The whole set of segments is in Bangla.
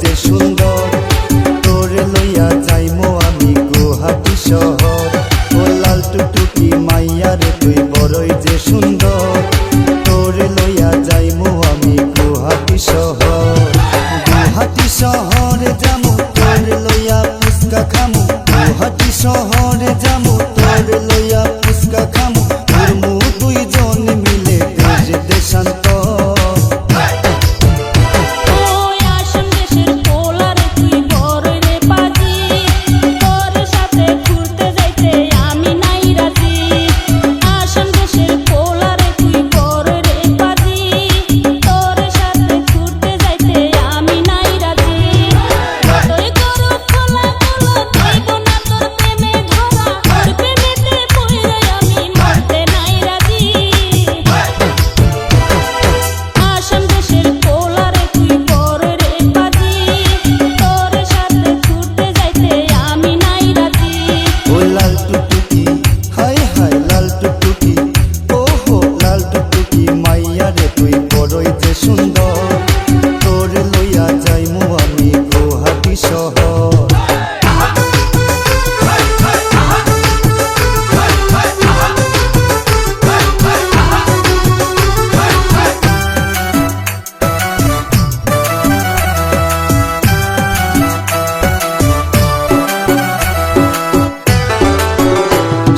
যে সুন্দর, তোরে লইয়া যাইমু আমি গুয়াহাটি শহর। ও লাল টুকটুকি মাইয়া রে তুই বড়ই যে সুন্দর, তোরে লইয়া যাইমু আমি গুয়াহাটি শহর। গুয়াহাটি শহরে যামু তোরে লইয়া ফুচকা খামু, গুয়াহাটি শহরে যামু তোরে লইয়া ফুচকা খামু, ঘুরমু দুইজন মিলে দেশ দেশান্তর।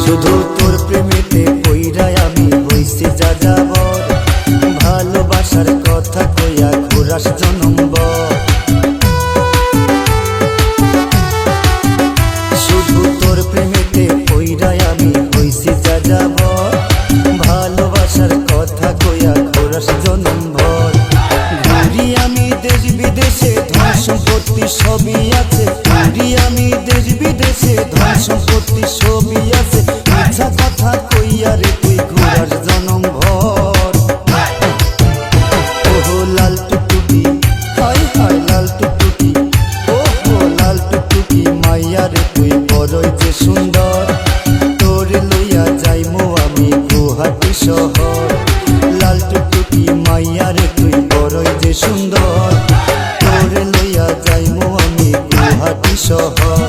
শুধু তোর প্রেমেতে কইরাই আমি হইছি যাযাবর, ভালোবাসার কথা কইয়া ঘুরাস জনমভর। শুধু তোর প্রেমেতে কইরাই আমি হইছি যাযাবর, ভালোবাসার কথা কইয়া ঘুরাস জনমভর। ঘুরি আমি দেশ বিদেশে, ধন সম্পত্তি সবই আছে, ঘুরি আমি দেশ বিদেশে, ধন সম্পত্তি সবই আছে, মিথ্যা কথা কইয়া রে তুই ঘুরাস জনমভর। ওহো লাল টুকটুকি, হায় হায় লাল টুকটুকি, ওহো লাল টুকটুকি মাইয়া রে তুই বড়ই যে সুন্দর, তোরে লইয়া যাইমু আমি গুয়াহাটি শহর। লাল টুকটুকি মাইয়া রে তুই বড়ই যে সুন্দর, তোরে লইয়া যাইমু আমি গুয়াহাটি শহর।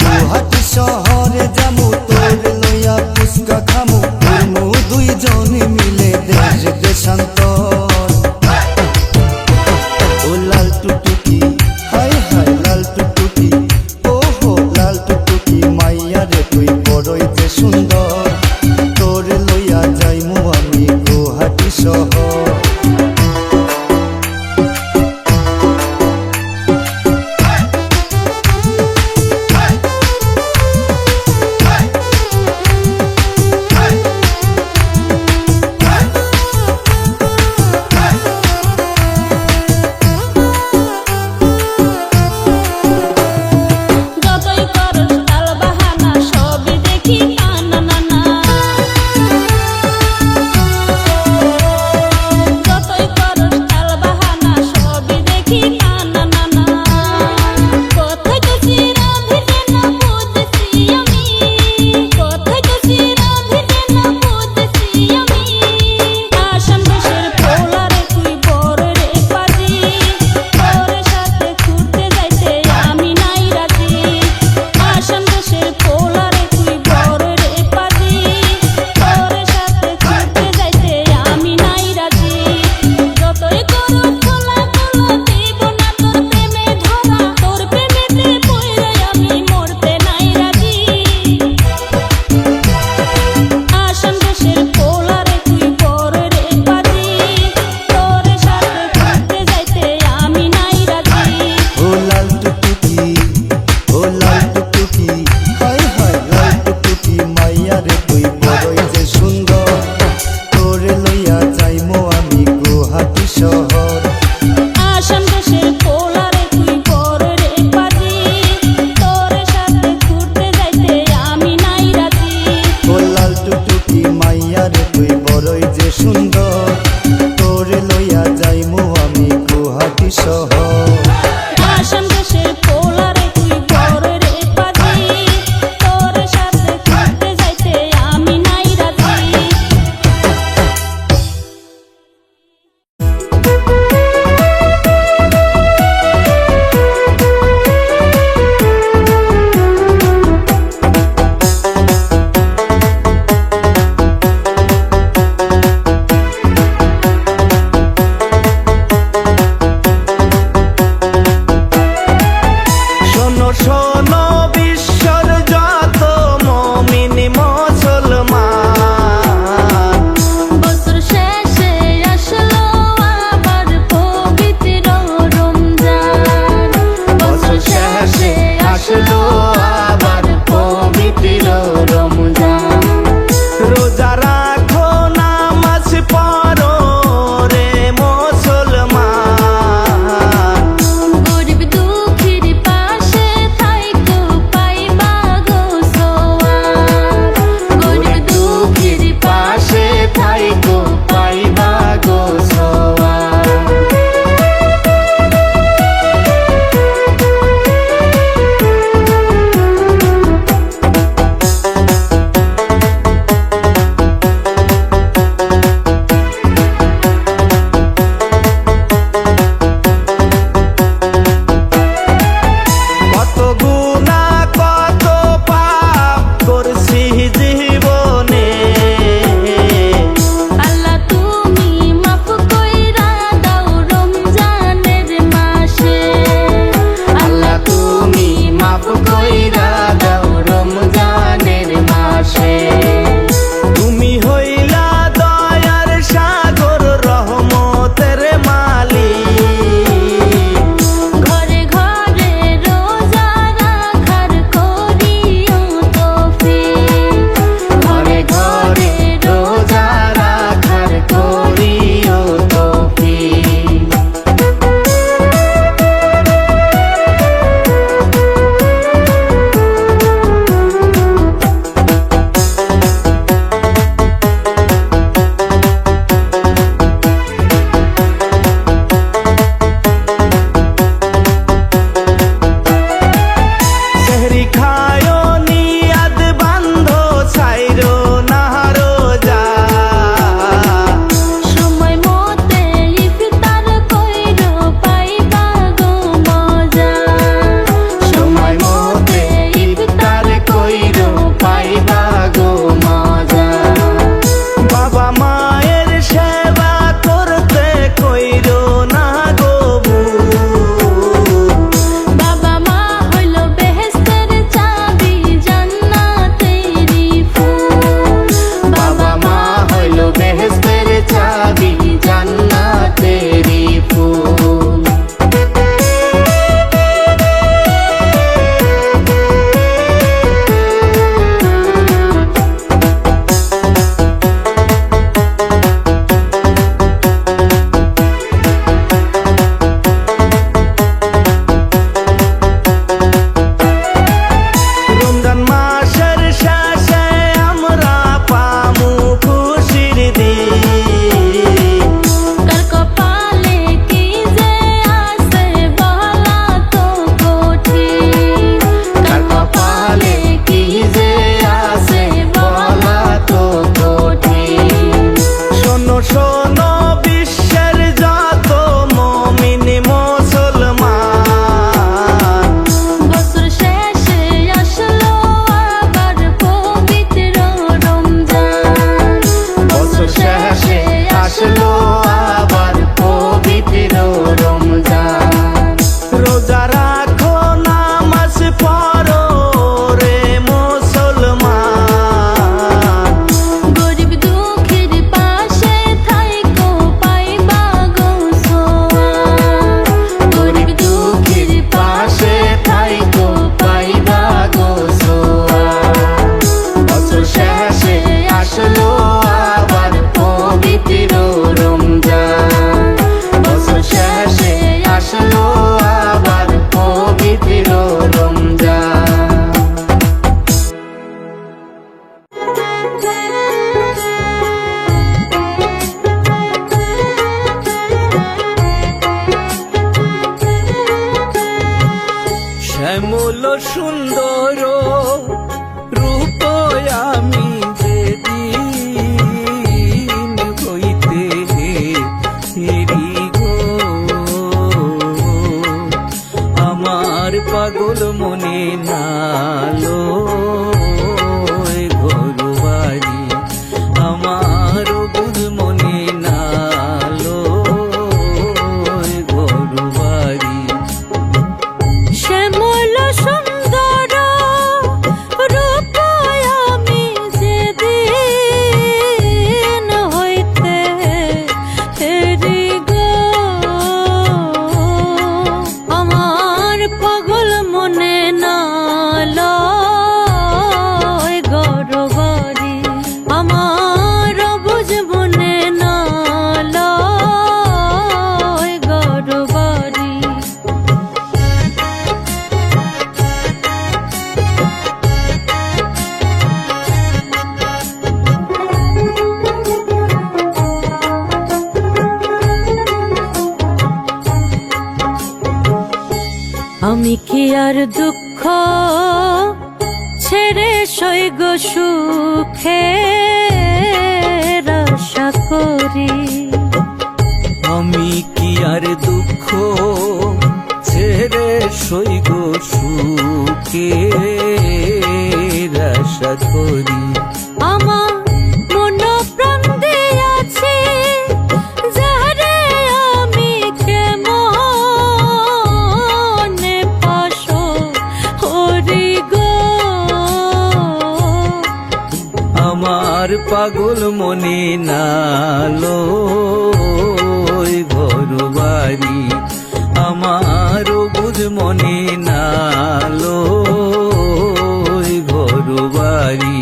গুয়াহাটি শহরে যামু তোরে লইয়া ফুচকা খামু, ঘুরমু দুইজন মিলে দেশ দেশান্তর। ও লাল টুকটুকি, হায় হায় লাল টুকটুকি, ওহো লাল টুকটুকি মাইয়া রে তুই বড়ই যে সুন্দর, তোরে লইয়া যাইমু আমি গুয়াহাটি শহর। রোজা রাখো নামাজ পড়ো রে মুসলমান, গরিব দুঃখীর পাশে থাইকো পাইবা গো সোয়াব, গরিব দুঃখীর পাশে থাইকো পাইবা গো সোয়াব। বছর শেষে আসলো আবার পবিত্র রমজান, বছর শেষে আসলো আবার পবিত্র রমজান। শ্যামল সুন্দর রূপ আমি যেদিন হইতে হেরি গো, আমার পাগল মনে নালো ঘর বাড়ি, আমার বুঝ মনে নালো ঘর বাড়ি। শ্যামল সুন্দর রূপ আমি যেদিন হইতে হেরি গো, আমার পাগল মনে নালো ঘর বাড়ি, আমার বুঝ মনে নালো ঘর বাড়ি। আমি কি আর দুঃখ ছেড়ে সইগ সুখে আশা করি, আমি কি আর দুঃখ ছেড়ে সইগ সুখে আশা করি। আমার মন প্রাণ দিয়াছি যারে আমি কেমনে পাশো হরি গো, আমার পাগল মনে নালো ঘর বাড়ি, আমার বুঝ মনে নালো ঘর বাড়ি।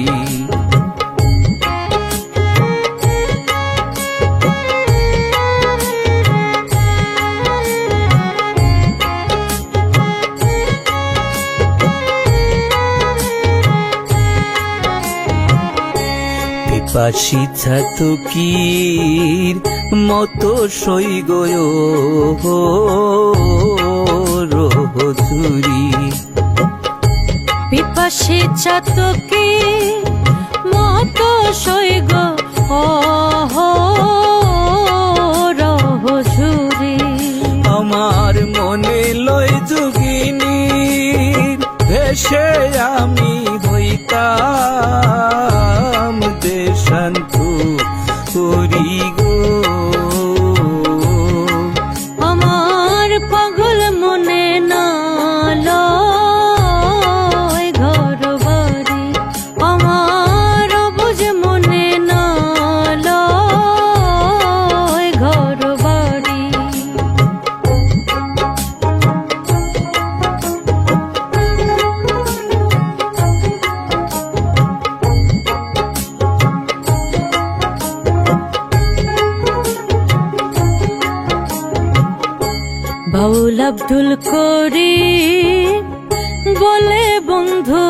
পিপাসী ছাতকীর মতো সই গো রোহজুরি, পিপাসী চাতকি মতো সইগ রহজুরি, আমার মনে লয় যোগিনীর ভেসে আমি হইতাম দেশান্তু করি গো, আমার পাগল মনে নালো ঘর বাড়ি, আমার বুঝ মনে নালো ঘর বাড়ি। বাউল আব্দুল করিম বলে বন্ধু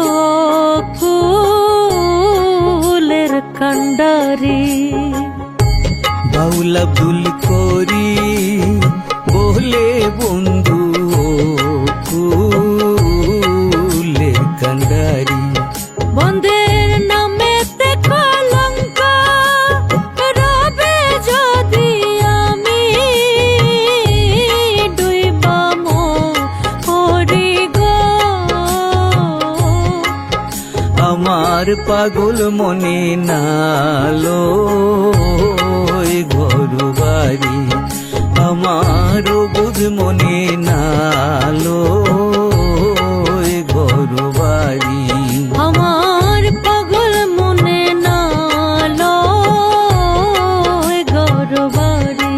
কুলের কান্ডারি, বাউল আব্দুল করিম বলে বন্ধু কুলের কান্ডারি, বন্ধের নামে কলঙ্ক রবে যদি আমি ডুইবা মরি গো, আমার পাগল মনে নালো ঘর বাড়ি, আমারও বুঝ মনে নালো গরবারি আমার পাগল মনে নালো গরবারি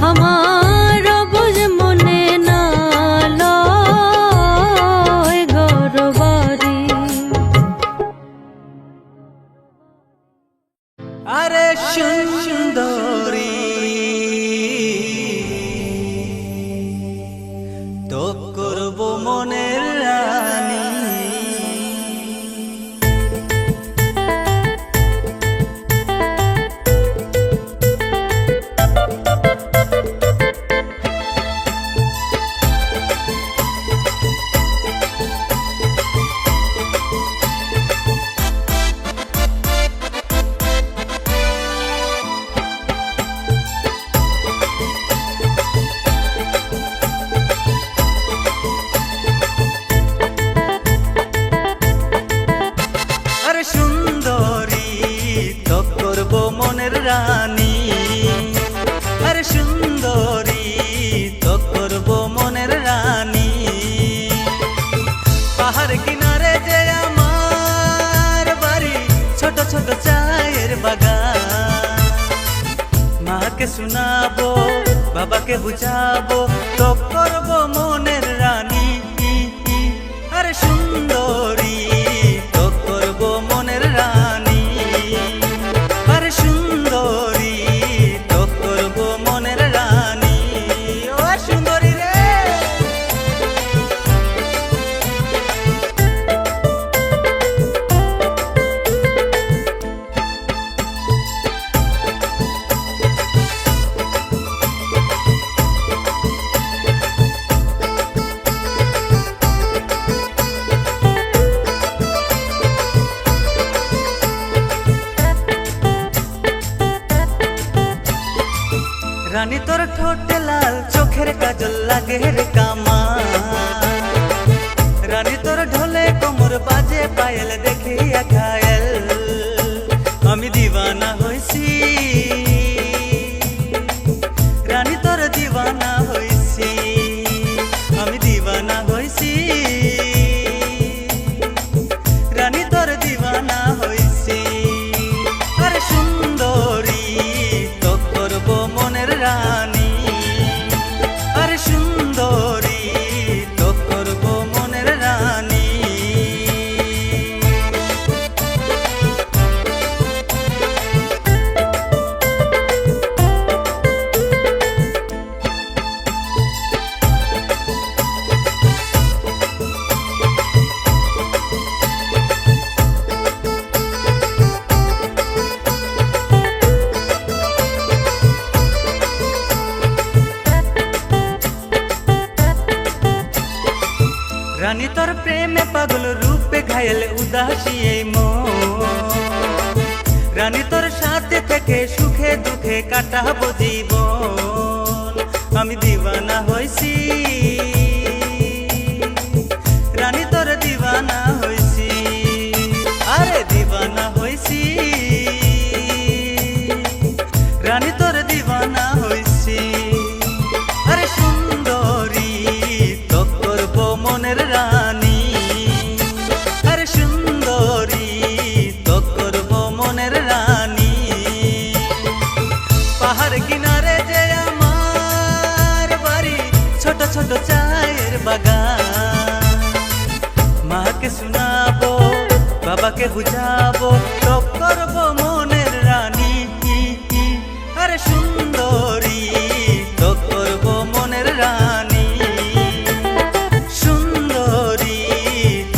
আমার বুঝ মনে নালো গরবারি আরে সুন্দরী তো করব মনের রানী আরে সুন্দরী তো করব মনের রানী আরে সুন্দরী তো করব মনের রানী পাহাড় কিনারে যে আমার বাড়ি ছোট ছোট চায়ের বাগান মাকে শোনাবো বাবাকে বুঝাবো তো করব মনের রানী আরে সুন্দরী তো করব মনের রানী আরে সুন্দরী তো করব মনের রানী ও সুন্দরী রে রানী তোর ঠোঁটে লাল চোখের কাজল লাগে রে কামা রানী তোর ঢোলে কোমর বাজে পায়েল দেখিয়া ঘায়েল আমি দিওয়ানা হইছি রানী তোর দিওয়ানা হইছি আমি দিওয়ানা হইছি রানী তোর দিওয়ানা হইছি আরে সুন্দরী তো করব মনের রানী আরে সুন্দরী তো করব মনের রানী রানী তোর প্রেমে পাগল রূপে ঘায়েল উদাসী এই মন রানী তোর সাথে থেকে সুখে দুঃখে কাটাবো জীবন আমি দিওয়ানা হইছি রানী তোর দিওয়ানা হইছি আরে দিওয়ানা হইছি রানী তোর দিওয়ানা হইছি আরে সুন্দরী তো করব মনের রানী আরে সুন্দরী তো করব মনের রানী পাহাড় কিনারে যে আমার বাড়ি ছোট ছোট চায়ের বাগান মাকে শোনাবো বাবাকে বুঝাবো তো করব মনের রানী আরে সুন্দরী তো করব মনের রানী সুন্দরী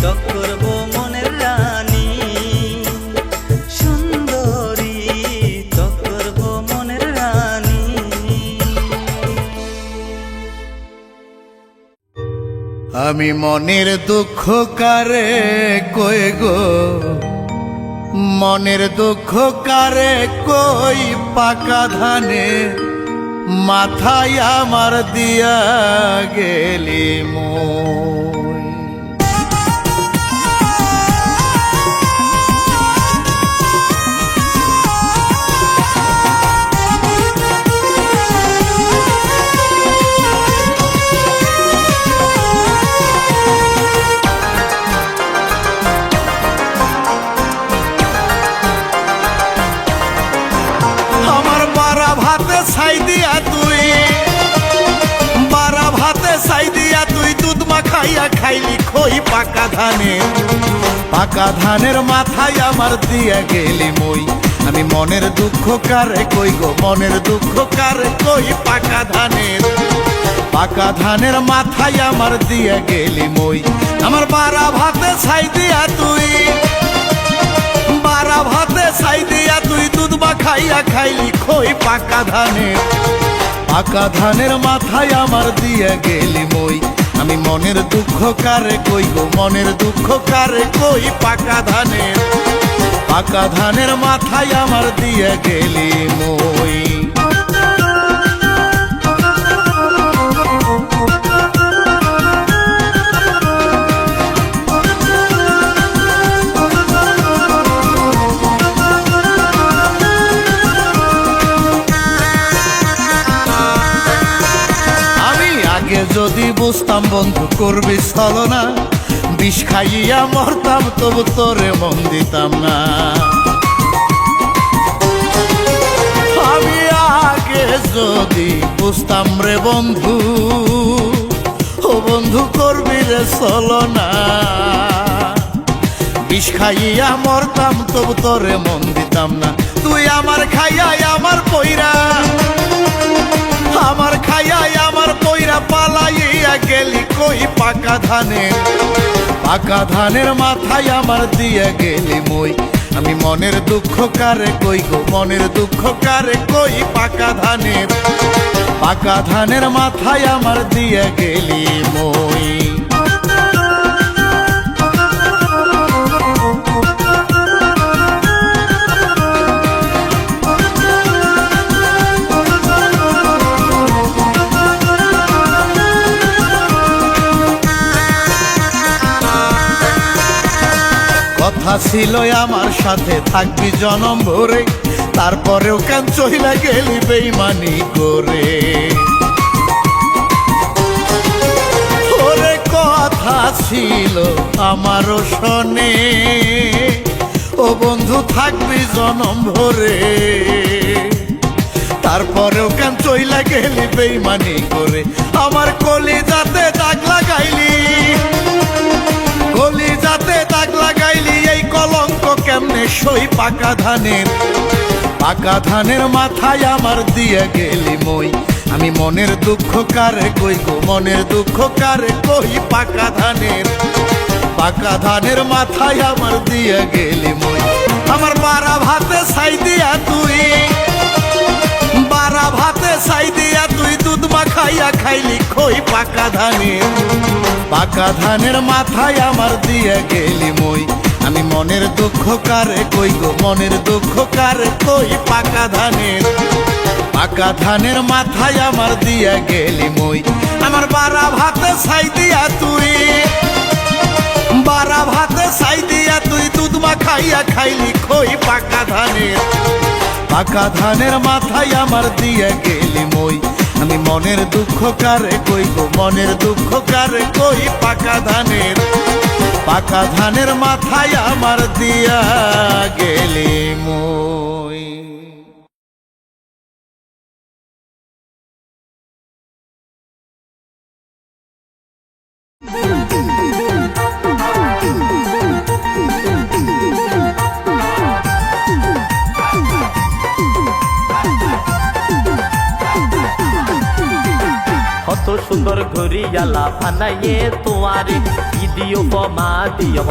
তো করব মনের রানী সুন্দরী তো করব মনের রানী আমি মনের দুঃখ কারে কই গো মনের দুঃখ কারে কই পাকা ধানে মাথায় আমার দিয়া গেলি মই ছাই দিয়া তুই, বারা ভাতে ছাই দিয়া তুই দুধ মাখাইয়া খাইলি খই পাকা ধানের। পাকা ধানের মাথায় আমার দিয়া গেলি মই, আমি মনের দুঃখ কারে কই গো, মনের দুঃখ কারে কই। পাকা ধানের, পাকা ধানের মাথায় আমার দিয়া গেলি মই, আমার বারা ভাতে ছাই দিয়া তুই, বারা ভাতে ছাই দিয়া তুই দুধ মাখাইয়া খাইলি খই পাকা ধানের। পাকা ধানের মাথায় আমার দিয়া গেলি মই, আমি মনের দুঃখ কারে কই গো, মনের দুঃখ কারে কই। পাকা ধানের, পাকা ধানের মাথায় আমার দিয়া গেলি মই। যদি বুঝতাম বন্ধু করবি ছলনা, বিষ খাইয়া মরতাম তবু তোরে মন দিতাম না। আমি আগে যদি বুঝতাম রে বন্ধু, ও বন্ধু করবি রে ছলনা, বিষ খাইয়া মরতাম তবু তোরে মন দিতাম না। তুই আমার খাইয়াই আমার পইরা, আমার খাইয়াই আমার পইরা পালাইয়া গেলি কই পাকা ধানের। পাকা ধানের মাথায় আমার দিয়া গেলি মই, আমি মনের দুঃখ কারে কই গো, মনের দুঃখ কারে কই। পাকা ধানের, পাকা ধানের মাথায় আমার দিয়া গেলি মই। কথা ছিল আমার সাথে থাকবি জনম ভরে, তারপরেও কেন চইলা গেলি বেইমানি করে। ওরে কথা ছিল আমারও শোনে, ও বন্ধু থাকবি জনম ভরে, তারপরেও কেন চইলা গেলি বেইমানি করে। আমার কলিজাতে দাগ লাগাইলি, কলিজাতে দাগ লাগাইলি, এই কলঙ্ক কেমনে সই। পাকা ধানের, পাকা ধানের মাথায় আমার দিয়া গেলি মই, আমি মনের দুঃখ কারে কই গো, মনের দুঃখ কারে কই। পাকা ধানের, পাকা ধানের মাথায় আমার দিয়া গেলি মই, আমার বারা ভাতে ছাই দিয়া তুই, বারা ভাতে ছাই দিয়া তুই দুধ মাখাইয়া খাইলি খই পাকা ধানের। পাকা ধানের মাথায় আমার দিয়া গেলি মই, আমি মনের দুঃখ কারে কই গো, মনের দুঃখ কারে কই। পাকা ধানের, পাকা ধানের মাথায় আমার দিয়া গেলি মই, আমার বারা ভাতে ছাই দিয়া তুই, বারা ভাতে ছাই দিয়া তুই দুধ মাখাইয়া খাইলি খই পাকা ধানের। পাকা ধানের মাথায় আমার দিয়া গেলি মই, আমি মনের দুঃখ কারে কই গো, মনের দুঃখ কারে কই। পাকা ধানের, পাকা ধানের মাথায় আমার দিয়া গেলি মই। কত সুন্দর ঘুরিয়ালা বানাইয়ে তোমারে, দিও মা দিও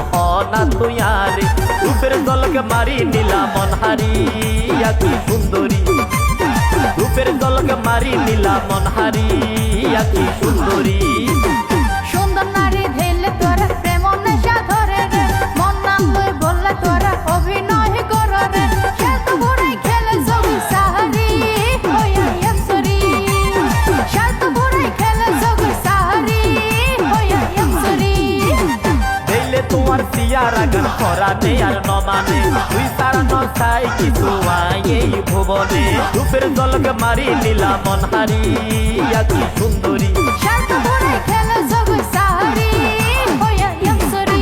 না তুয়ারে। রূপের দলকে মারি নীলা মনহারি, কি সুন্দরী। রূপের দলকে মারি নীলা মনহারি, কি সুন্দরী। সুন্দর নারী ধেলে তোরা প্রেম নেশা ধরে রে, মন নাম লই বললে তোরা অভিনয় করে রে। খেলতে ভরে খেলে জগি সাহারি হইয়া একসরি, খেলতে ভরে খেলে জগি সাহারি হইয়া একসরি। দেখলে তোমার সিয়ারা গান করা নেই আর নমানে, তুই সারা নসাই কিছু এই ভুবনে। রূপের দলকে মারি নীলা মনহারি, কি সুন্দরী। খেলতে ভরে খেলে জগি সাহারি হইয়া একসরি।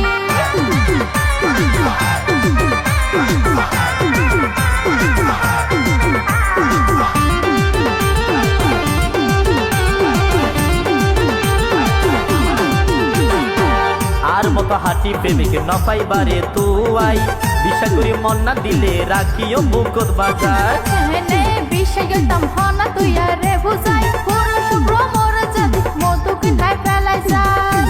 আর মতো হাঁটি প্রেমিক ন পাইবারে তুয়াই বিশ্বাস করি মন না দিলে রাখিও বুকত বাজার হেনে বিষে গেতাম হনা তুই রে বুঝাই পুরুষ ভ্রমর যদি মধুকে নাই ফেলাই যায়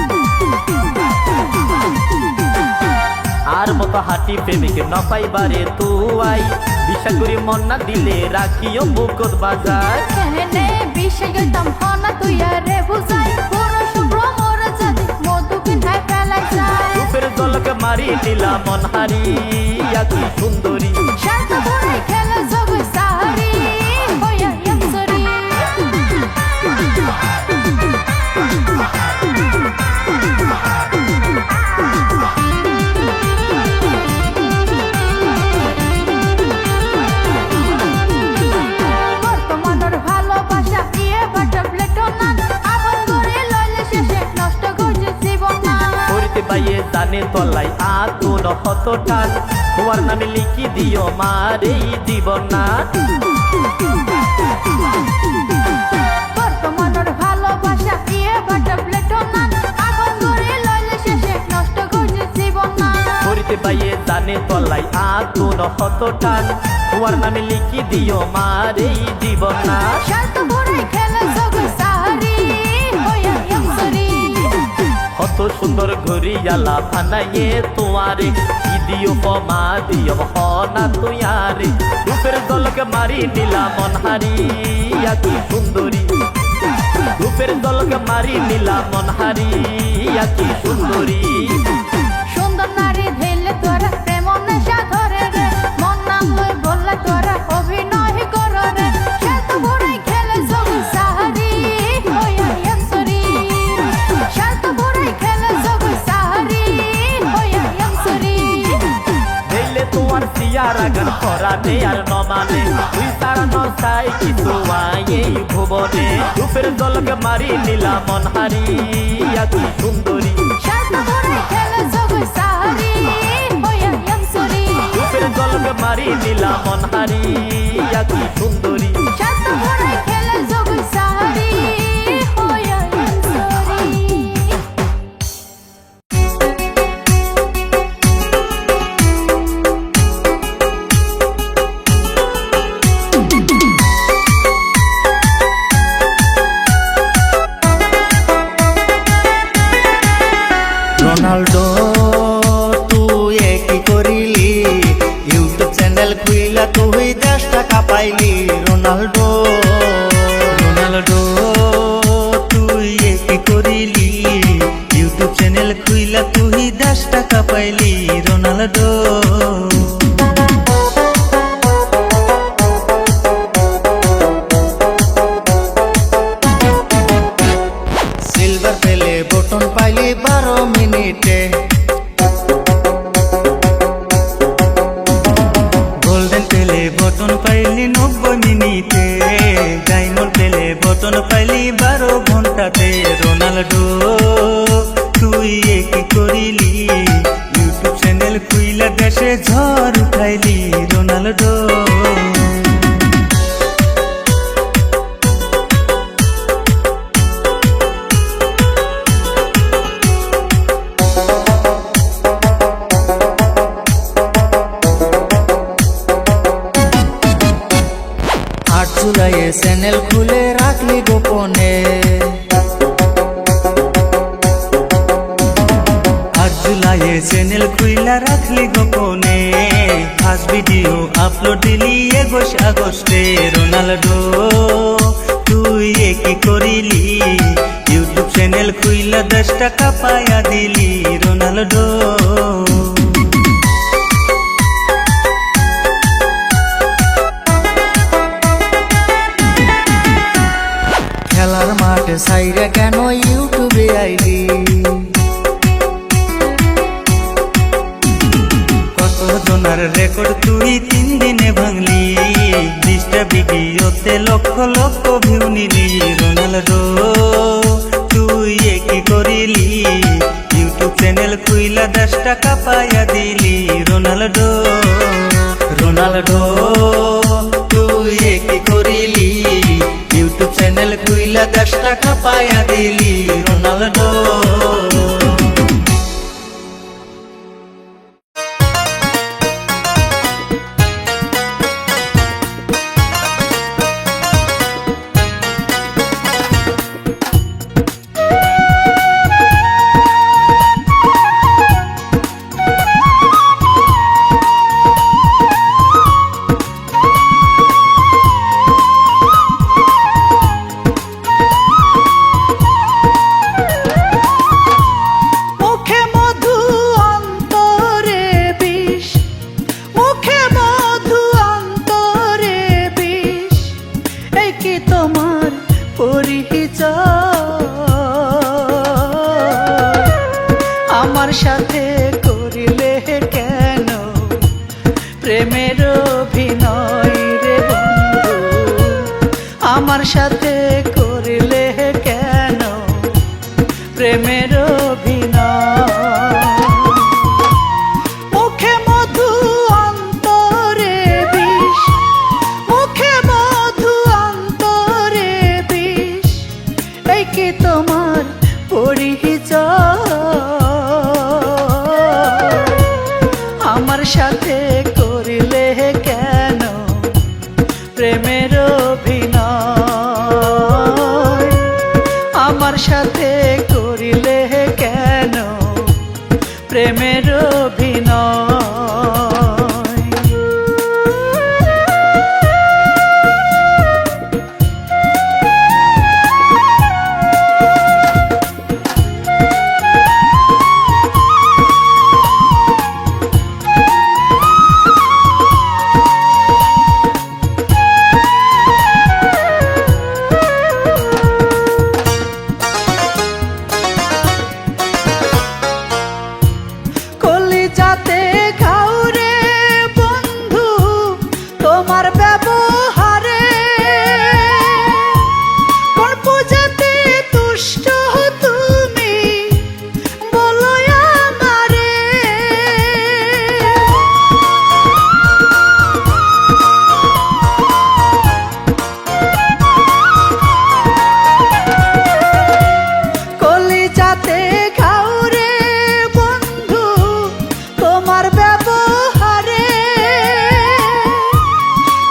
আর মতো হাঁটি প্রেমিক ন পাইবারে তুয়াই বিশ্বাস করি মন না দিলে রাখিও বুকত বাজার হেনে বিষে গেতাম হনা তুই রে বুঝাই পুরুষ ভ্রমর যদি মধুকে নাই ফেলাই যায় রূপের জলকে মারি নিলা মন হারিয়া কি সুন্দরী শান্ত ভরে খেলে জগৎ সাহারি হইয়া ইয়ামসরি বর্তমানের ভালোবাসা ইয়ে বাটা প্লেটনান আপন করে লইলে শেষে নষ্ট করছে জীবন না করিতে পাইয়ে জানে তলাই আগুন হত টান তোমার নামে লিখি দিও মারে জীবন না বর্তমানের ভালোবাসা ইয়ে বাটা প্লেটনান আপন করে লইলে শেষে নষ্ট করছে জীবন না করিতে পাইয়ে জানে তলাই আগুন হত টান তোমার নামে লিখি দিও মারে জীবন না শান্ত ভরে খেলে জগৎ সাহারি হইয়া ইয়ামসরি কত সুন্দর ঘুরিয়ালা বানাইয়ে তোমারে কি দিও কমা দিও হনা তুয়ারে রূপের দলকে মারি নিলা মন হারিয়া কি সুন্দরী রূপের দলকে মারি নিলা মন হারিয়া কি সুন্দরী সুন্দর নারী ধেলে তোরা প্রেম নেশা ধরে রে মন নাম লই বললে তোরা অভিনয় কর রে শান্ত ভরে খেলে জগৎ সাহারি হইয়া ইয়ামসরি শান্ত ভরে খেলে জগৎ সাহারি হইয়া ইয়ামসরি দেখলে তোমার সিয়ারা গান করা নে আর নমানে তুই সারা নসাই কিছু এই ভুবনে রূপের দলকে মারি নিলা মন হারিয়া কি সুন্দরী শান্ত ভরে খেলে জগৎ সাহারি হইয়া ইয়ামসরি রূপের দলকে মারি নিলা মন হারিয়া কি সুন্দরী শান্ত ভরে খেলে জগৎ সাহারি হইয়া ইয়ামসরি রোনাল্ডো তুই কি করিলি ইউটিউব চ্যানেল খুইলা তুই 10 টাকা পাইলি রোনাল্ডো রোনাল্ডো তুই কি করিলি ইউটিউব চ্যানেল খুইলা তুই 10 টাকা পাইলি রোনাল্ডো সিলভার পেলে বটন পাইলি 12 মিনিটে গোল্ডেন পেলে বটন পাইলি 90 মিনিটে ডায়মন্ড পেলে বটন পাইলি 12 ঘন্টাতে রোনাল্ডো তুই কি করিলি ইউটিউব চ্যানেল খুইলা দেশে ঝড় উঠাইলি রোনাল্ডো জুলাইয়ে চ্যানেল খুলে রাখলি গোপনে 8 জুলাইয়ে চ্যানেল খুইলা রাখলি গোপনে ফার্স্ট ভিডিও আপলোড দিলি 21 আগস্টে রোনাল্ডো তুই কি করিলি ইউটিউব চ্যানেল খুইলা 10 টাকা পায়া দিলি রোনাল্ডো খেলার মাঠে সাইরা কেন ইউটিউবে আইলি কত জনার রেকর্ড তুই 3 দিনে ভাঙলি 20টা ভিডিওতে লক্ষ লক্ষ ভিউ নিলি রোনাল্ডো তুই কি করিলি ইউটিউব চ্যানেল খুইলা 10 টাকা পায়া দিলি রোনাল্ডো রোনাল্ডো তুই কি করিলি ইউটিউব চ্যানেল খুইলা 10 টাকা পায়া দিলি রোনাল্ডো আমার সাথে করিলে কেন প্রেমের অভিনয় রে বন্ধু, আমার সাথে করিলে কেন প্রেমের অভিনয়। মুখে মধু অন্তরে বিষ, মুখে মধু অন্তরে বিষ, এই কি তোমার পরিচয়? আমার সাথে করিলে কেন প্রেমের অভিনয়, আমার সাথে করিলে কেন প্রেমের অভিনয়। কলিজাতে খাও রে বন্ধু তোমার ব্যবহারে, কোন পূজাতে তুষ্ট তুমি বলো আমারে। কলিজাতে খাও রে বন্ধু তোমার ব্যবহারে,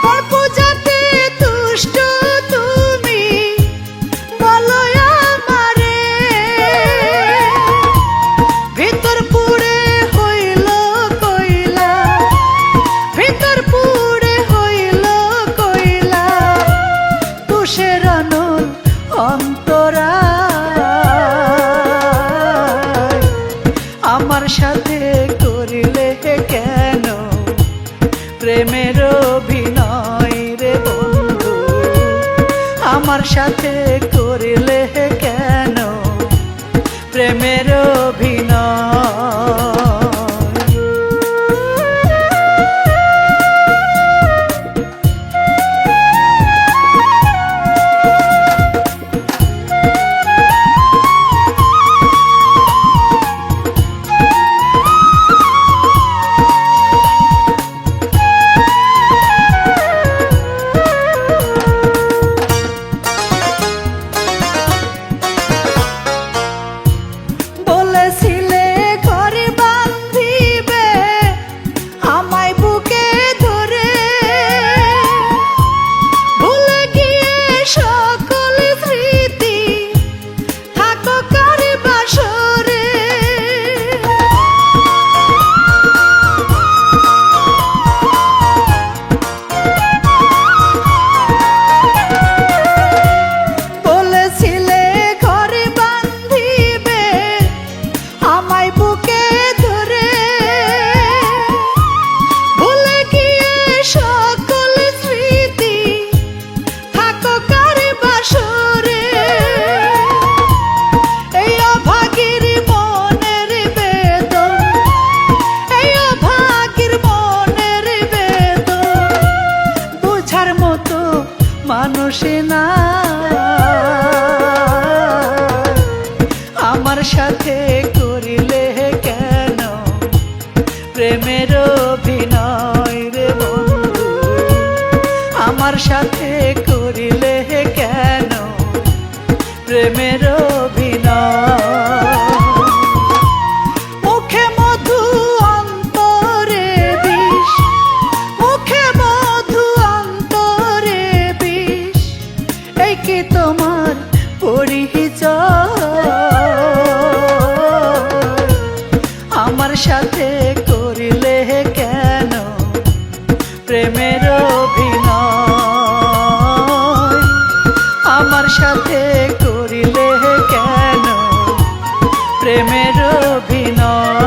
কোন পূজাতে তুষ্ট তুমি বলো আমারে। ভিতর পুড়ে হইল কইলা, ভিতর পুড়ে হইল কইলা, তুষের আনল অন্তরা। আমার সাথে করিলে কেন প্রেমের অভিনয় রে বন্ধু, আমার সাথে করিলে কেন প্রেমের অভিনয়। বলেছিলে ঘরে বাঁধিবে আমায় বুকে ধরে, ভুলে গিয়ে সকল স্মৃতি থাকো কার বাসরে। বলেছিলে ঘরে বাঁধিবে আমায় বুকে ধরে, ভুলে গিয়ে সকল স্মৃতি থাকো কার বাসরে। এই অভাগীর মনের বেদন, এই অভাগীর মনের বেদন বুঝার মতো মানুষ না। আমার সাথে করিলে কেন প্রেমের অভিনয় রে বন্ধু, আমার সাথে করিলে কেন প্রেমের অভিনয়। মুখে মধু অন্তরে বিষ, মুখে মধু অন্তরে বিষ, এই কি তোমার পরিচয়? আমার সাথে করিলে কেন প্রেমের অভিনয়, আমার সাথে করিলে কেন প্রেমের অভিনয়।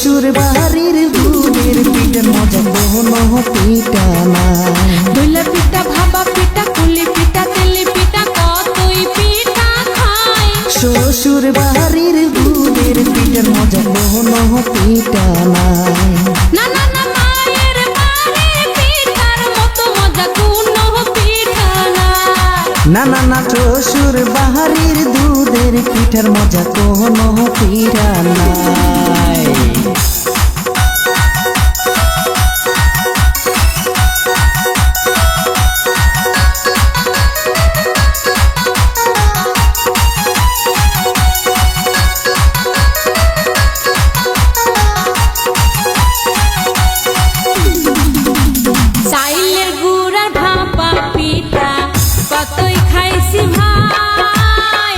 শ্বশুর বাড়ির দুধের পিঠের মজা কোনো পিঠা নাই। দুলা পিঠা ভাপা পিঠা কুলি পিঠা তেলি পিঠা কতই পিঠা খাই। শ্বশুর বাড়ির দুধের পিঠের মজা কোনো পিঠা নাই। না না না মায়ের বাড়ির পিঠার মতো মজা কোনো পিঠা নাই। না না না শ্বশুর বাড়ির দুধের পিঠার মজা কোনো পিঠা নাই। চাইলের গুড়া ভাপা পিঠা কতই খাইছি ভাই।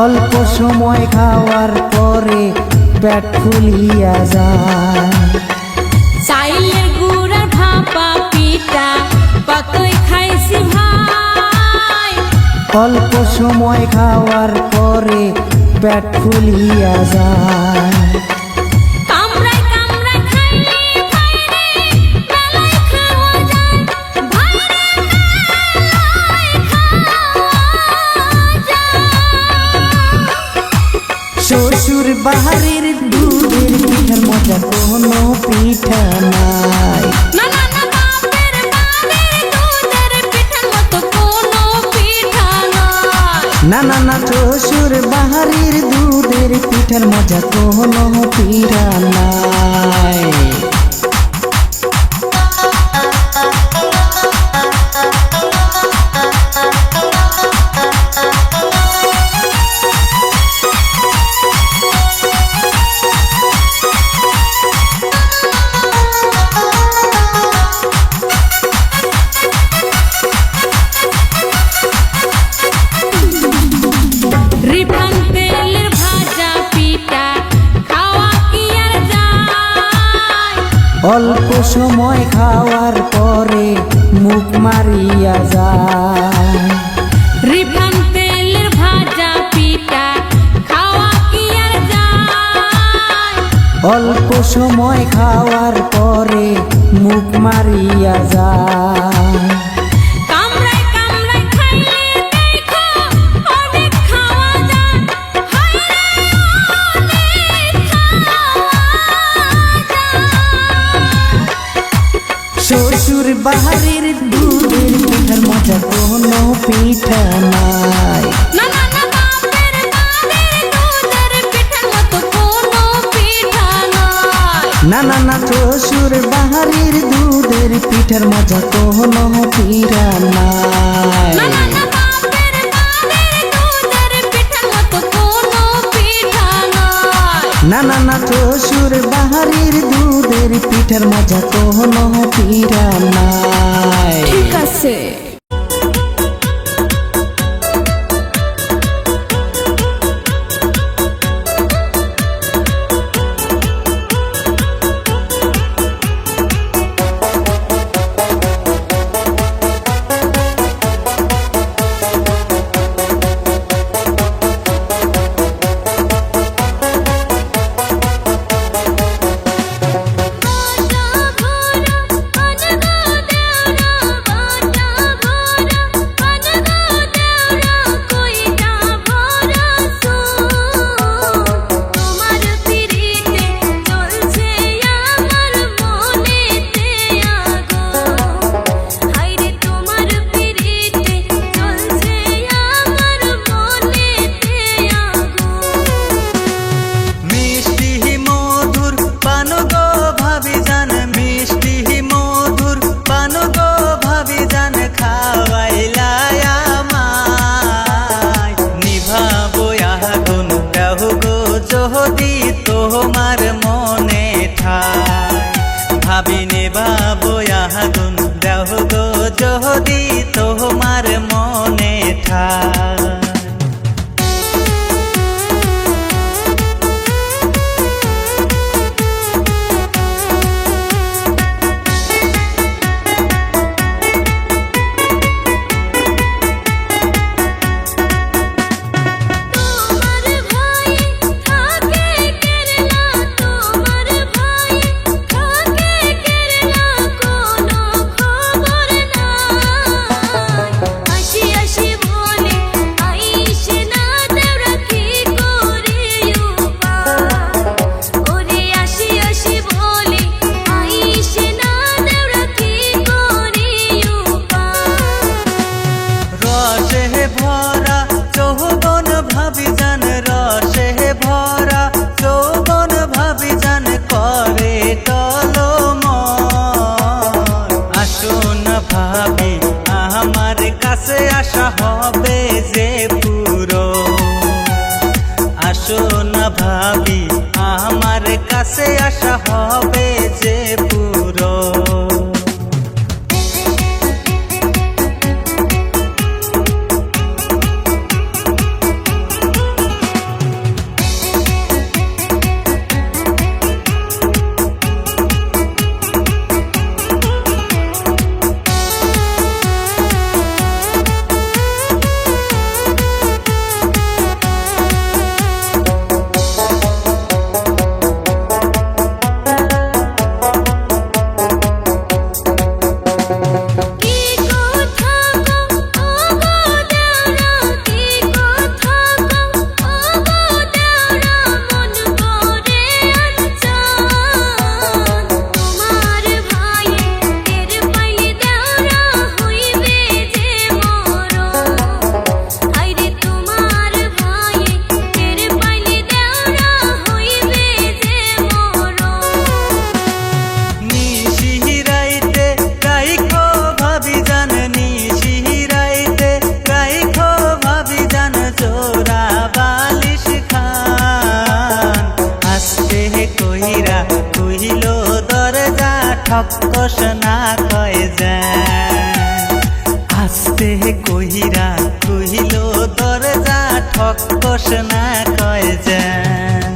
অল্প সময় খাওয়ার পরে পেট ফুলিয়া যায়। চাইলের গুড়া ভাপা পিঠা কতই খাইছি ভাই। অল্প সময় খাওয়ার পরে পেট ফুলিয়া যায়। কামড়ায় কামড়ায় খাইলে ভাইরে মেলায় খাওয়া যায়। ভাইরে মেলায় খাওয়া যায়। শ্বশুর বাড়ির দুধের পিঠার মজা কোনো পিঠা নাই। না না না বাপের বাড়ির দুধের পিঠার মতো কোনো পিঠা নাই। না না না শ্বশুর বাড়ির দুধের পিঠার মজা কোনো পিঠা নাই। রিফাইন তেলের ভাজা পিঠা খাওয়া কি আর যায়। অল্প সময় খাওয়ার পরে মুখ মারিয়া যায়। রিফাইন তেলের ভাজা পিঠা খাওয়া কি আর যায়। অল্প সময় খাওয়ার পরে মুখ মারিয়া যায়। কামড়ায় কামড়ায় খাইলে দেখো অনেক খাওয়া যায়। হায়রে অনেক খাওয়া যায়। শ্বশুর বাড়ির দুধের পিঠার মজা কোনো পিঠা নাই। না না না বাপের বাড়ির দুধের পিঠার মতো কোনো পিঠা নাই। না না না শ্বশুর বাড়ির দুধের পিঠার মজা কোনো পিঠা নাই। না না না বাপের বাড়ির দুধের পিঠার মতো কোনো পিঠা নাই। না না না শ্বশুর বাড়ির দুধের পিঠার মজা কোনো পিঠা নাই। ঠিক আছে। তোমার ভাই থাকে কেরালা, তোমার হবে যে পুরো। আসো না ভাবি আমার কাছে আশা হবে যে পুরো। কি কথা গো ওগো দেওরা, কি কথা গো ওগো দেওরা, মন করে আনচান। তোমার ভাইয়ে টের পাইলে দেওরা হইবে যে মরণ। হায়রে তোমার ভাইয়ে টের পাইলে দেওরা হইবে যে মরণ। নিশিরাইতে রাইখো ভাবি জান, নিশিরাইতে রাইখো ভাবি জান জোড়া বালিশ খান। আস্তে কইরা কইল দরজা ঠকস না কয় যান। আস্তে কইরা কইল দরজা ঠকস না কয় যান।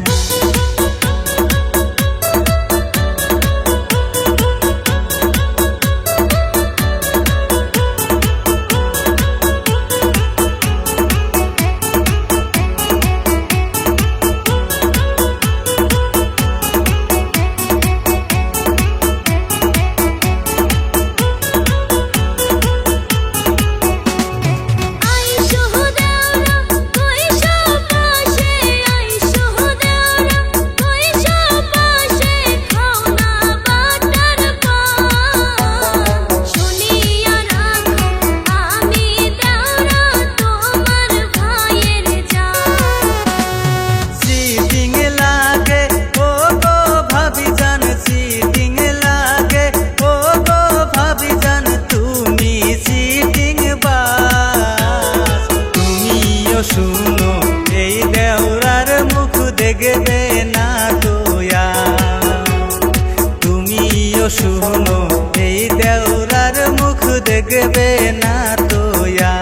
আইসো দেওরা কইসো পাশে, আইসো দেওরা কইসো পাশে, খাও না বাটার পান। শুনিয়া রাখো আমি দেওরা তোমার ভাইয়ের জান। সিটিং লাগে ও গো ভাবি জান, সিটিং লাগে ও গো ভাবি জান, তুমি সিটিং বাস। তুমিও শুনো এই দেওরার মুখ দেখবে না তোয়া। তুমিও শুনো এই দেওরার মুখ দেখবে না তোয়া।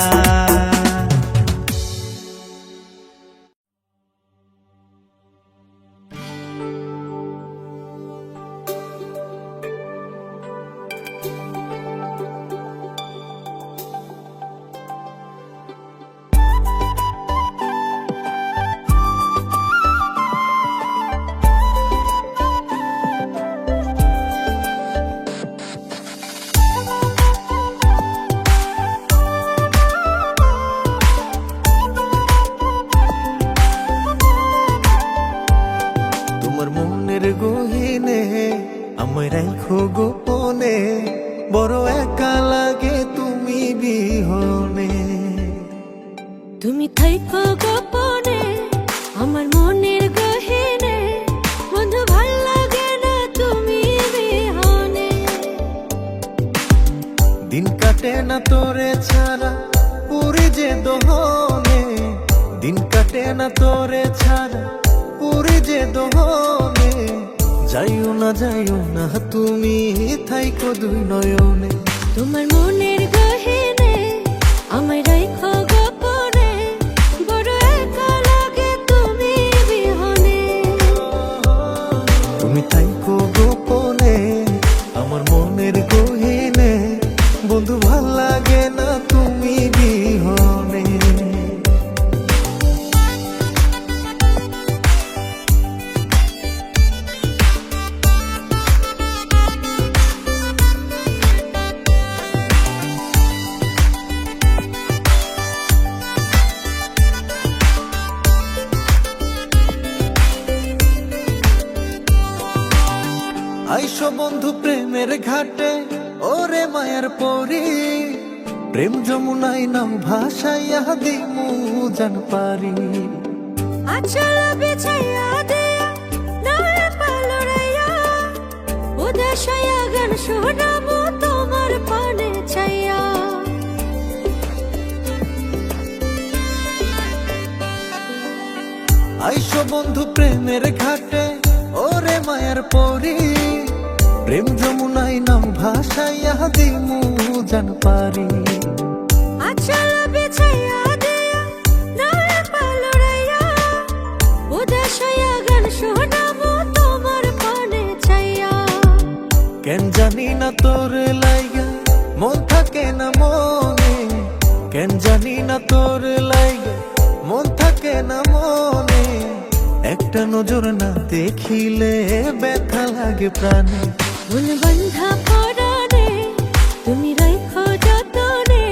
তোমার মনের গহিনে আমায় রাখো গোপনে, বড় একা লাগে তুমি বিহনে। তুমি থাইকো গোপনে আমার মনের গহীনে, বন্ধু ভাল লাগে না তুমি বিহনে। দিন কাটে না তোরে ছাড়া পুরি যে দোহনে, দিন কাটে না তোরে ছাড়া পুরি যে দোহনে। যাইও না তুমি থাইকো দুই নয়নে। তোমার মনের গহীনে আমায় রাখো গোপনে, বড় একা লাগে তুমি বিহনে। তুমি থাইকো গোপনে আমার মনের গহিনে, বন্ধু ভাল লাগে না তুমি বিহনে। আইসো বন্ধু প্রেমের ঘাটে ওরে মায়ার পরি, প্রেম যমুনাই নাম ভাসাইয়া দিমু জান পারি। আচল বিছাইয়া দিয়া নয় পালড়াইয়া, উদাসয়া গান শোনাবো তোমার পানে ছাইয়া। আইসো বন্ধু প্রেমের ঘাটে ওরে মায়ার পরি প্রেম যমুনাই নাম ভাসাইয়া দিমু জান পারি আচল বিছাইয়া দিয়া নারে পালড়াইয়া উদাসয়া গান শোনাবো তোমার পানে চাইয়া কেন জানি না তোর লাইগা মন থাকে না মনে কেন জানি না তোর লাইগা মন থাকে না মনে একটা নজর না দেখিলে ব্যথা লাগে প্রাণে মন বন্ধা পরানে তুমি রাখো যতনে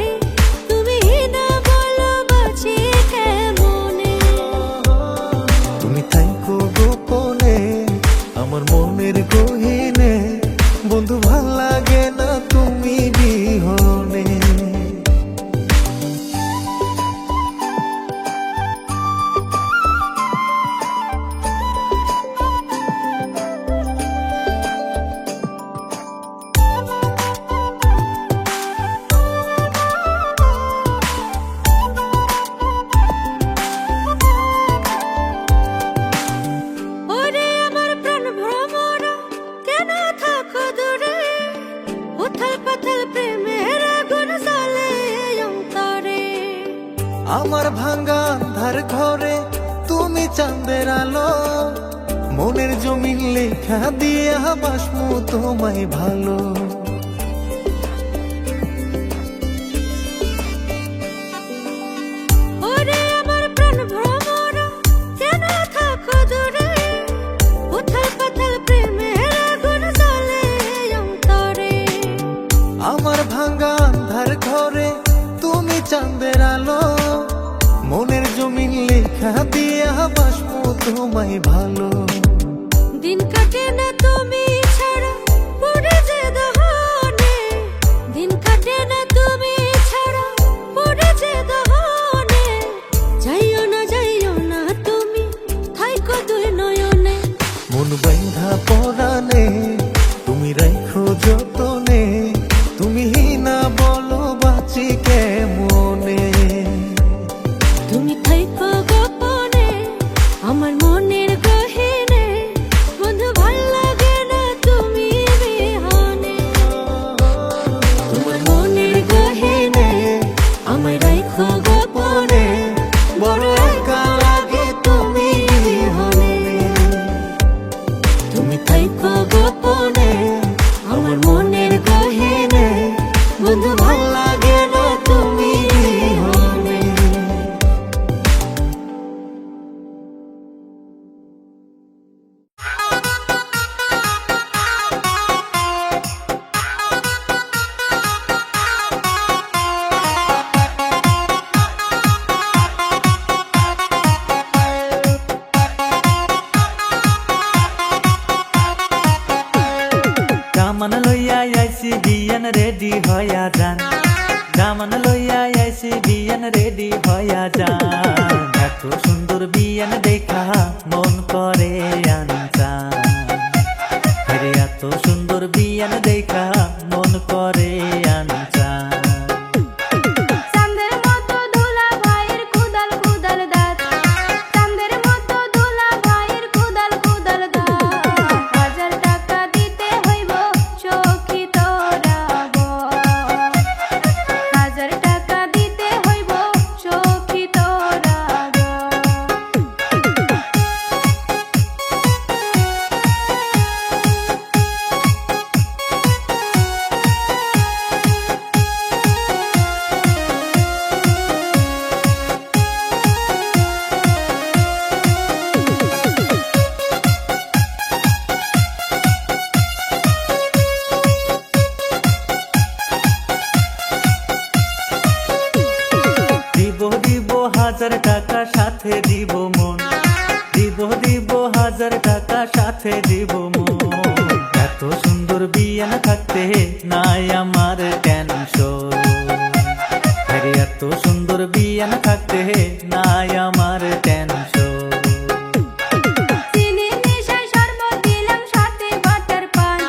তুমি না বলো বাঁচি কেমনে তুমি থাইকো গোপনে আমার মনের গহীনে বন্ধু ভাল লাগে না তুমি বিহনে ওরে আমার প্রাণ ভ্রমরা কেন থাকো দূরে উথাল পাথাল প্রেমের আগুন জ্বলে অন্তরে আমার ভাঙ্গা আন্ধার ঘরে তুমি চাঁদের আলো মনের জমিন লেখা দিয়া বাসমু তোমায় ভালো ওরে আমার প্রাণ ভ্রমরা কেন থাকো দূরে উথাল পাথাল প্রেমের আগুন জ্বলে অন্তরে আমার ভাঙ্গা আন্ধার ঘরে তুমি চাঁদের আলো মনের জমিন লেখা দিয়া বাসমু তোমায় ভালো দিন কাটে না তুমি ছাড়া পড়ে যে দহনে দিন কাটে না তুমি ছাড়া পড়ে যে দহনে যাইও না তুমি থাইকো দুই নয়নে মন বাইন্ধা পরানে তুমি রাখো যতনে তুমি না বলো বাঁচি কেমনে তুমি থাইকো গোপনে আমার মনের গহীনে বন্ধু ভাল লাগে না তুমি বিহনে তোমার মনের গহীনে আমায় রাখো গোপনে বড় একা লাগে তুমি বিহনে তুমি থাইকো গোপনে আমার মনের গহীনে বন্ধু ভাল লাগে না তুমি বিহনে কামান লইয়া আইছি বিয়ান রেডি হইয়া যান কামান লইয়া আইছি বিয়ান রেডি হইয়া যান এত সুন্দর বিয়ান দেখা মন করে আনচান আরে এত সুন্দর বিয়ান দেখা মন করে আনচান চাঁদের মতো ধুলা ভাইয়ের কুদাল কুদাল দাঁত চাঁদের মতো ধুলা ভাইয়ের কুদাল কুদাল দাঁত 1000 টাকা দিতে হইব চোখি তোরা 1000 টাকা দিতে হইব চোখি তোরা দিব 1000 টাকা সাথে দিব মন দিব 1000 টাকা সাথে দিব মন এত সুন্দর বিয়ান থাকতে নাই আমার টেনশন আরে এত সুন্দর বিয়ান থাকতে নাই আমার টেনশন চিনি মিশাই শরবত দিলাম সাথে বাটার পান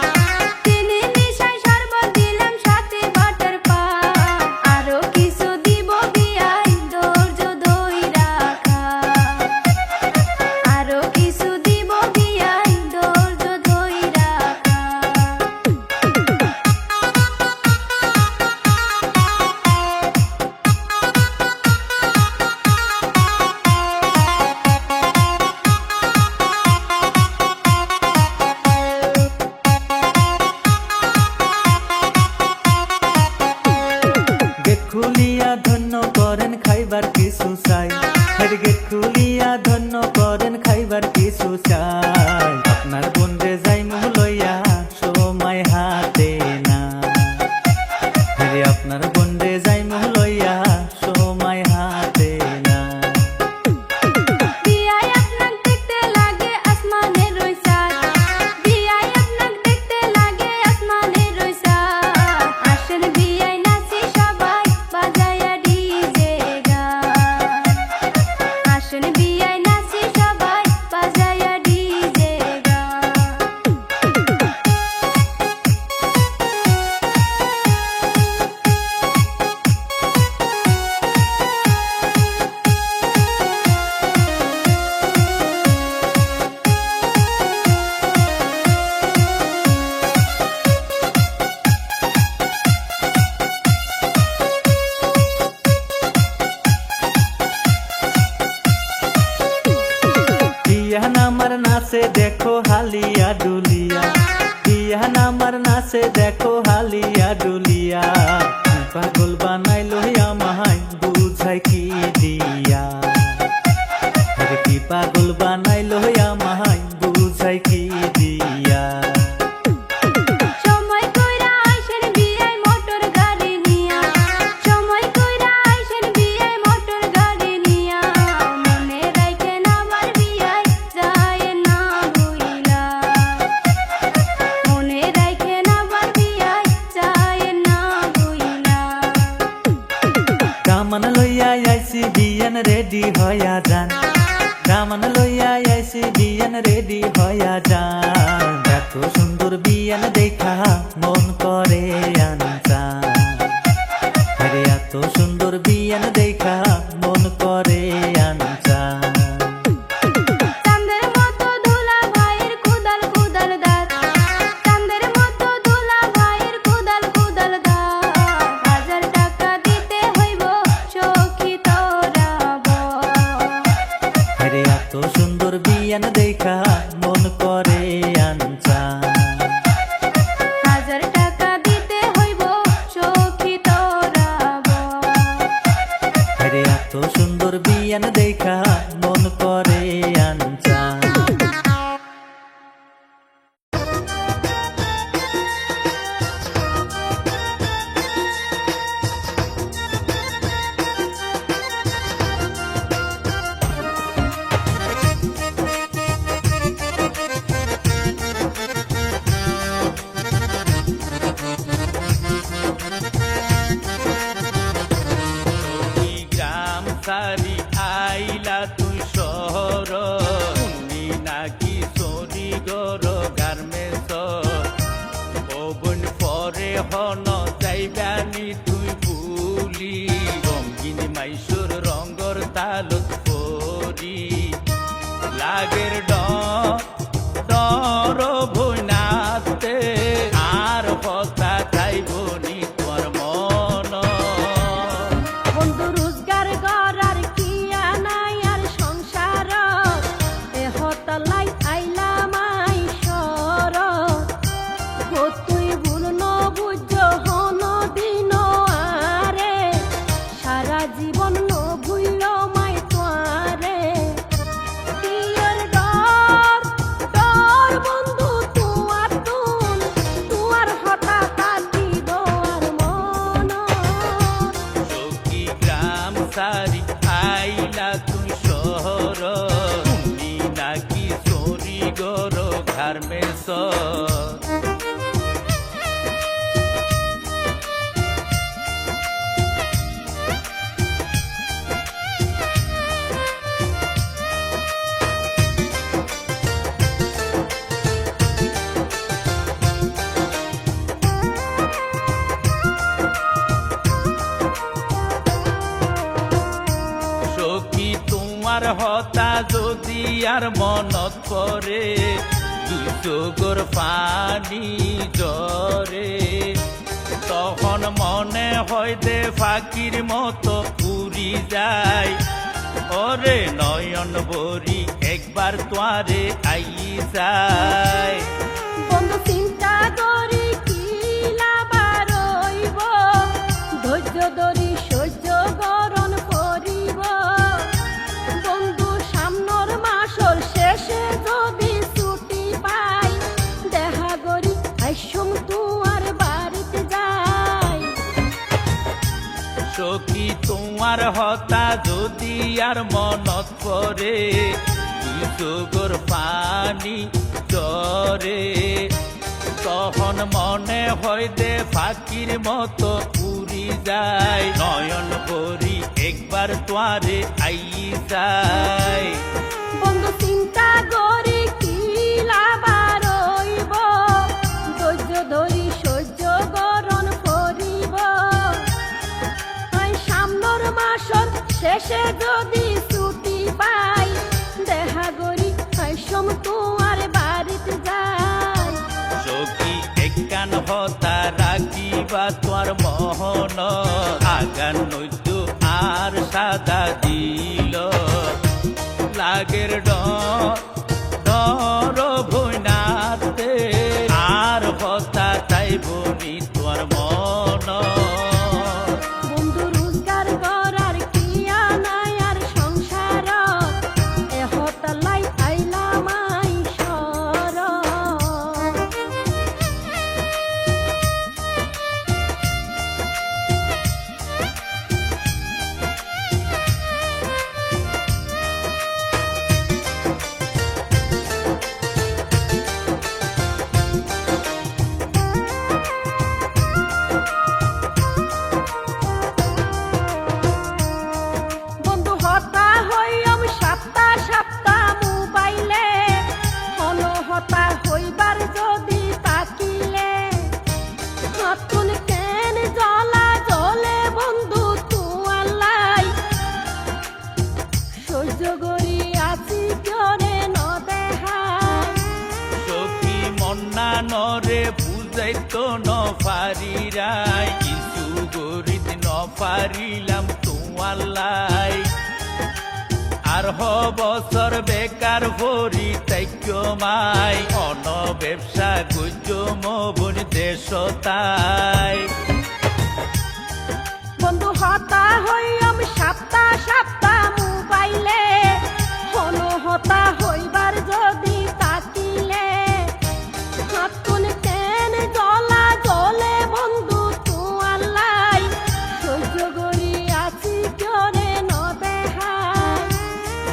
চিনি মিশাই শরবত দিলাম সাথে বাটার পান আরো কিছু দিব বিয়াই ধৈর্য ধইরা খা চাই আপনার বন্ধে যাইমু লইয়া সময় হাতে না ফিরে আপনার বন্ধে যাইমু লইয়া সময় হাতে না বিয়ায় আপনাক দেখতে লাগে আসমানের ওই চাঁদ, বিয়ায় আপনাক দেখতে লাগে আসমানের ওই চাঁদ। আসেন বিয়ায় নাচি সবাই বাজায়া ডিজে গান, আসেন বিয়ায় নাচি সবাই বাজায়া ডিজে গান। বিয়ান আমার নাচে দেখো হালিয়া ডুলিয়া, বিয়ান আমার নাচে দেখো হালিয়া ডুলিয়া, পাগল বানাইলো আমায় বুঝাই কি দিয়া, আরে কি পাগল বানাইলো আমায় বুঝাই কি দিয়া। সময় কইরা আইসেন বিয়ায় মোটর গাড়ি নিয়া, সময় কইরা আইসেন বিয়ায় মোটর গাড়ি নিয়া। মনে রাইখেন আমার বিয়ায় যায় না ভুইলা, মনে রাইখেন আমার বিয়ায় যায় না ভুইলা। কামান লইয়া আইছি বিয়ান রেডি হইয়া যান, কামান লইয়া আইছি বিয়ান রেডি হইয়া যান, এত সুন্দর বিয়ান দেখা মন করে আনচান, আরে এত সুন্দর বিয়ান দেখা মন করে আনচান। চাঁদের মতো ধুলা ভাইয়ের কুদাল কুদাল দাঁত, চাঁদের মতো ধুলা ভাইয়ের কুদাল কুদাল দাঁত। 1000 টাকা দিতে হইব সখী তোরা বল, আরে এত সুন্দর বিয়ান দেখা মন করে আনচান। 1000 টাকা দিতে হইব সখী তোরা বল। আরে এত সুন্দর বিয়ান দেখা মন করে আনচান। গ্রাম সারি আইলা তুই শহর, শুনি নাকি চরি গর গার্মেন্টস, পবন পরে হন যাইবানি তুই ভুলি, রঙ্গিন মাইসুর রঙ্গর তালত পরি, লাগের ডর ভুই নাচতে আর কথা চাইবনি তোর মন। বন্ধু রোজগার করার কি আনাই আর সংসার, এ হতলাই আইলাম আইসর। গো তুই ভুল ন বুঝ হন দিন আরে, সারা জীবন ন ভুইল মাই তোয়ারে। বিয়ের ডর ডর বন্ধু তুয়ার তুন, তুয়ার হঠাৎ আতি দোয়ার মন। সখী গ্রাম সারি আইলা তুই শহর, শুনি নাকি চরি গর গার্মেন্টস। সখী তোমার হতা যদি আর মনত পরে, দুই চোখর পানি জরে, তখন মনে হয় দে ফাঁকির মতো উড়ি যায়। ওরে নয়ন বরি একবার তোয়ারে আই যায়। বন্ধু চিন্তা করি কি লাভার হইব, ধৈর্য ধরি সহ্য গরণ করিব। বন্ধু সামনের মাসর শেষে যদি রাতি আর মনত পরে দুই চোখর পানি জরে তখন মনে হয় দে ফাঁকির মতো উড়ি যায় নয়ন ভরি একবার তোয়ারে আই যায় বন্ধু চিন্তা করি কি লাভার হইব ধৈর্য ধরি সহ্য গরণ করিব সামনের মাসর শেষে যদি ছুটি পাই দেখা করি সম তোমার বাড়িতে যাই সখী একখান হতা রাখিবা তোর মোহন আগান নৈদ্য আর সাদা দিল লাগের ডর ভৈনাতে আর হতা তাই বনি তোর মন বন্ধু রোজগার করার কিয়া নাই আর সংসার এহতালাই আইলাম আইসর বন্ধু হতা হইম সপ্তাহ সপ্তাহ মোবাইলে হন হতা হইবার যদি তাকিলে নতুন কেন জ্বলা জ্বলে বন্ধু তুয়ালাই সহ্য করি আছি করে ন দেখাই সখী মন্না নরে বুঝাইতো ন পারিরাই কিছু গরিত ন পারিলাম তোমালাই আর বছর বেকার ভরি তাইক্য মাই অন ব্যবসা গুজ মন দেশ তাই বন্ধু হতা হইম সপ্তাহ সপ্তাহ মোবাইলে হন হতা হইবার যদি তাকিলে নতুন কেন জ্বলা জ্বলে বন্ধু তুয়ালাই সহ্য করি আছি করে ন দেখাই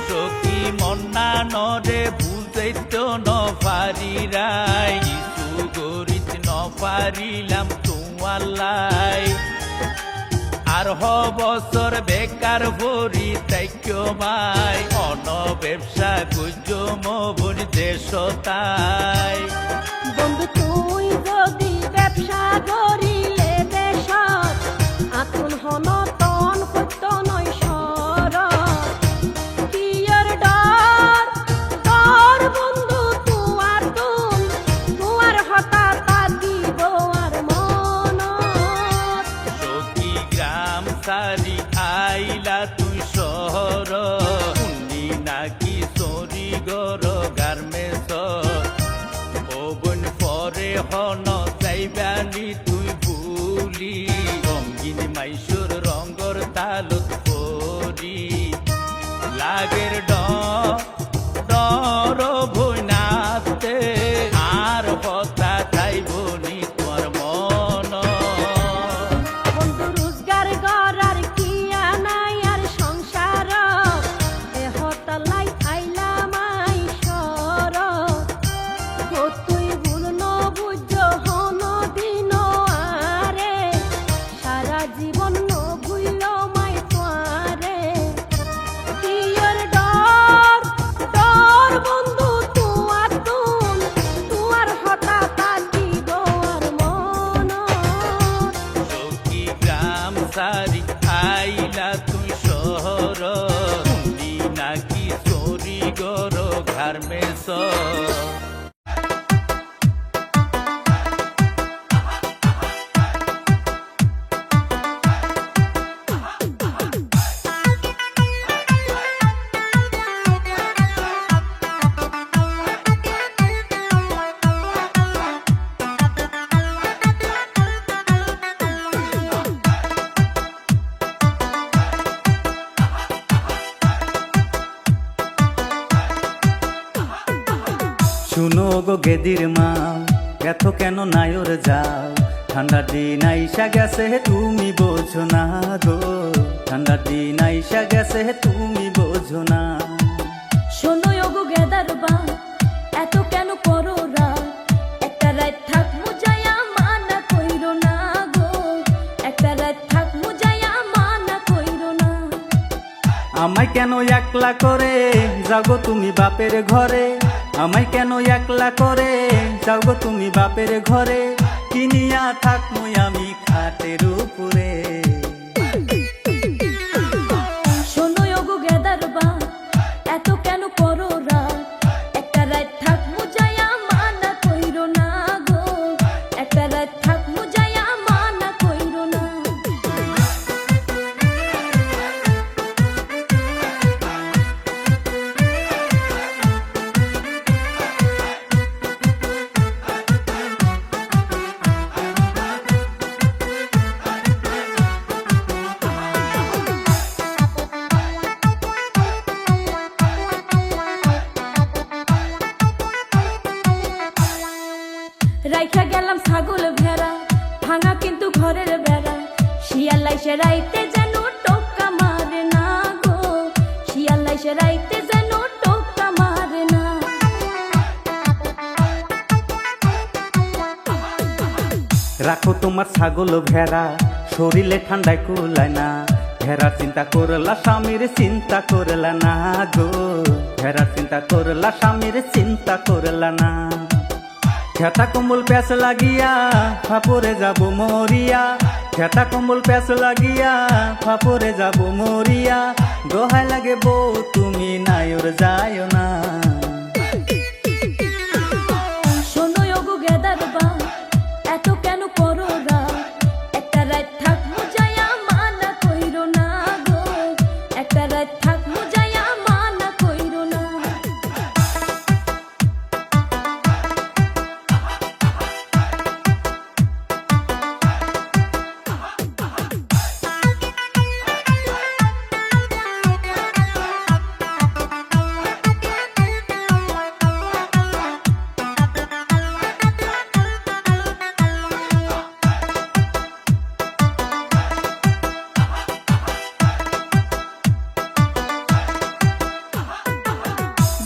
সখী মন্না নরে বুঝাইতো ন পারিরাই কিছু গরিত ন পারিলাম তোমালাই আর বছর বেকার ভরি তাইক্য মাই অন ব্যবসা গুজ মন দেশ তাই বন্ধু তুই যদি ব্যবসা করিলে দেশত আতুন হন তন সত্য নয় সর কিয়র ডর ডর বন্ধু তুয়ার তুন তুয়ার হতা তাকিব আর মন সখী গ্রাম সারি আইলা তুই শহর উন্নি নাকি চরি গর গার্মেন্টস ও বোন পরে হন যাইবানি তুই ভুলি রঙিন মাইসুর রঙর তালত পরি লাগের ডর ভৈনাতে আর হতা তাইবনি তোর মন বন্ধু রোজগার করার কিয়া নাই আর সংসার এহতালাই আইলাম আইসর তুই ভুল ন বুঝ হন দিন আরে সারা জীবন ন ভুইল মাই তোয়ারে কিয়র ডর ডর বন্ধু তুয়ার তুন তুয়ার হতা তাকিব আর মন সখী গ্রাম সারি আইলা তুই শহর উন্নি নাকি চরি গর গার্মেন্টস শুনো গো গেদির মা এত কেন নায়র যাও ঠান্ডার দিন আইসা গেছে তুমি বোঝো না গো, ঠান্ডার দিন আইসা গেছে তুমি বোঝো না। শোনো ওগো গেদার বা এত কেন করো রাত, একটা রাত থাক মুজায়া মানা কইরো না গো, একটা রাত থাক মুজায়া মানা কইরো না। আমায় কেন একলা করে যাগো তুমি বাপের ঘরে, আমায় কেন একলা করে যাগো তুমি বাপের ঘরে, কিনিয়া থাকমু আমি খাটের উপরে। শোনো ওগো গেদার বা এত কেন করো রাত, একটা রাত থাক মুজায়া মানা কইরো না গো, একটা রাত থাক মুজায়া মানা কইরো না। রাইখা গেলাম ছাগল ভেড়া, ভাঙা কিন্তু ঘরের বেড়া, শিয়াল আইসে রাইতে যেন টোকা মারে না গো, শিয়াল আইসে রাইতে যেন টোকা মারে না। রাখো তোমার ছাগল ভেড়া, শরীরে ঠান্ডায় কুলায় না, ভেড়ার চিন্তা করলা স্বামীর চিন্তা করলা না গো, ভেড়ার চিন্তা করলা স্বামীর চিন্তা করলা না। খেতা কম্বল প্যাস লাগিয়া ফাপরে যাব মরিয়া, খেতা কম্বল প্যাস লাগিয়া ফাপরে যাব মরিয়া, দোহাই লাগে বউ তুমি নায়র যায়ও না। শোনো ওগো গেদার বা এত কেন করো রাত, একটা রাত থাক মুজায়া মানা কইরো না গো, একটা রাত থাক মুজায়া মানা কইরো না।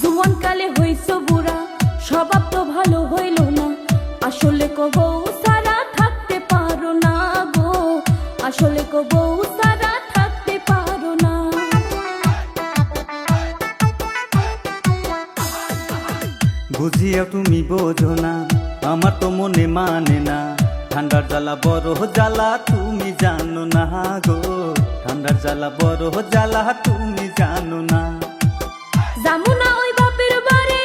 জুয়ানকালে হইছো বুড়া, স্বভাব তো ভালো হইল না, আসলে কো বউ সারা থাকতে পারো না গো, আসলে কো বউ সারা থাকতে পারো না। বুঝিয়া তুমি বোঝো না, আমার তো মনে মানে না, ঠান্ডার জ্বালা বড় জ্বালা তুমি জানো না গো, ঠান্ডার জ্বালা বড় জ্বালা তুমি জানো না। জামুনা ওই বাপের বাড়ি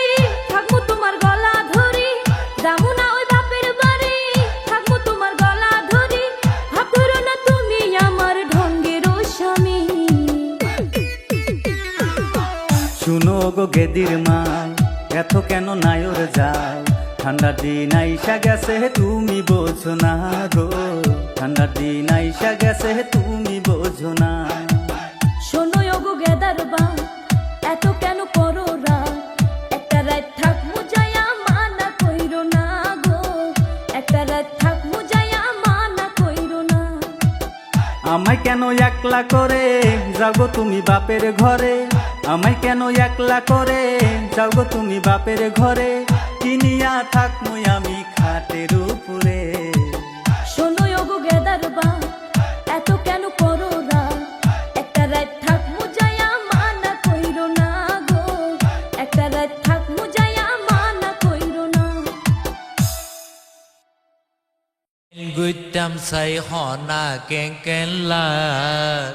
থাকবো তোমার গলা ধরি, জামুনা ওই বাপের বাড়ি থাকবো তোমার গলা ধরি, ভাব ধরো না তুমি আমার ঢঙ্গের স্বামী। শুনো গো গেদির মা এত কেন নায়র যায়, ঠান্ডার দিন আইসা গেছে তুমি বোঝো না গো, ঠান্ডার দিন আইসা গেছে তুমি বোঝো না। শোনো ওগো গেদার বা এত কেন করো রাত, একটা রাত থাক মুজায়া মানা কইরো না গো, একটা রাত থাক মুজায়া মানা কইরো না। আমায় কেন একলা করে যাগো তুমি বাপের ঘরে, আমায় কেন একলা করে যাগো তুমি বাপের ঘরে, কিনিয়া থাকমু আমি খাটের উপরে। শোনো ওগো গেদার বা এত কেন করো রাত, একটা রাত থাক মুজায়া মানা কইরো না গো, একটা রাত থাক মুজায়া মানা কইরো না। গুইতাম সাই হনা কেন কেন লাগ,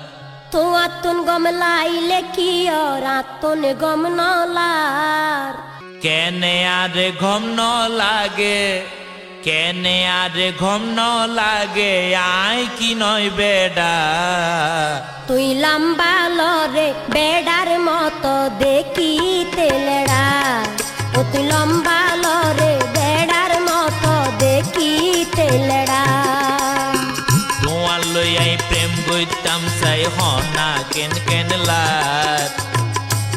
তো আত্মন গম লাইলে কি আর আত্মন গম নলার, কেনে আরে ঘম ন লাগে, কেনে আরে ঘম ন লাগে, আয় কি নয় বেডা। তুই লম্বা লরে বেড়ার মতো দেখিতে লেড়া, ও তুই লম্বা লরে বেড়ার মতো দেখিতে লেড়া। তোমার লইয়াই প্রেম গুইতাম সাই হনা কেন কেন লাগ,